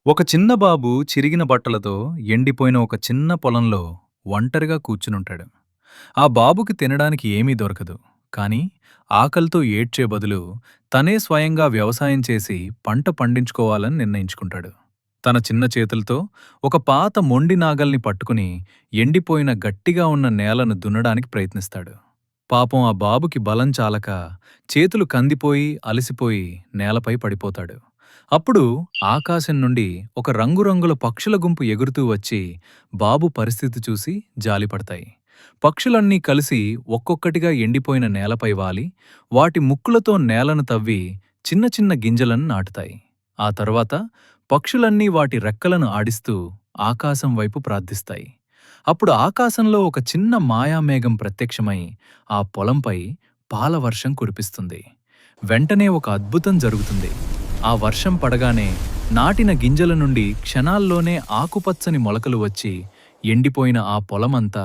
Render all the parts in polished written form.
ఒక చిన్న బాబు చిరిగిన బట్టలతో ఎండిపోయిన ఒక చిన్న పొలంలో ఒంటరిగా కూర్చునుంటాడు. ఆ బాబుకి తినడానికి ఏమీ దొరకదు. కాని ఆకలితో ఏడ్చే బదులు తనే స్వయంగా వ్యవసాయం చేసి పంట పండించుకోవాలని నిర్ణయించుకుంటాడు. తన చిన్న చేతులతో ఒక పాత మొండి నాగల్ని పట్టుకుని ఎండిపోయిన గట్టిగా ఉన్న నేలను దున్నడానికి ప్రయత్నిస్తాడు. పాపం ఆ బాబుకి బలం చాలక చేతులు కందిపోయి అలసిపోయి నేలపై పడిపోతాడు. అప్పుడు ఆకాశం నుండి ఒక రంగురంగుల పక్షుల గుంపు ఎగురుతూ వచ్చి బాబు పరిస్థితి చూసి జాలిపడతాయి. పక్షులన్నీ కలిసి ఒక్కొక్కటిగా ఎండిపోయిన నేలపై వాలి వాటి ముక్కులతో నేలను తవ్వి చిన్న చిన్న గింజలను నాటుతాయి. ఆ తర్వాత పక్షులన్నీ వాటి రెక్కలను ఆడిస్తూ ఆకాశం వైపు ప్రార్థిస్తాయి. అప్పుడు ఆకాశంలో ఒక చిన్న మాయామేఘం ప్రత్యక్షమై ఆ పొలంపై పాలవర్షం కురిపిస్తుంది. వెంటనే ఒక అద్భుతం జరుగుతుంది. ఆ వర్షం పడగానే నాటిన గింజల నుండి క్షణాల్లోనే ఆకుపచ్చని మొలకలు వచ్చి ఎండిపోయిన ఆ పొలమంతా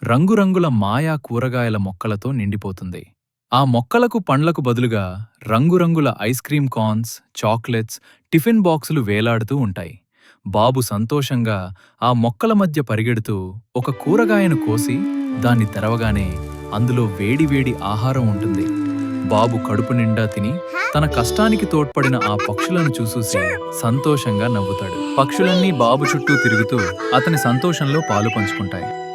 రంగురంగుల మాయా కూరగాయల మొక్కలతో నిండిపోతుంది. ఆ మొక్కలకు పండ్లకు బదులుగా రంగురంగుల ice cream corns, chocolates, tiffin బాక్సులు వేలాడుతూ ఉంటాయి. బాబు సంతోషంగా ఆ మొక్కల మధ్య పరిగెడుతూ ఒక కూరగాయను కోసి దాన్ని తెరవగానే అందులో వేడివేడి ఆహారం ఉంటుంది. బాబు కడుపు నిండా తిని తన కష్టానికి తోడ్పడిన ఆ పక్షులను చూసూసి సంతోషంగా నవ్వుతాడు. పక్షులన్నీ బాబు చుట్టూ తిరుగుతూ అతని సంతోషంలో పాలు పంచుకుంటాయి.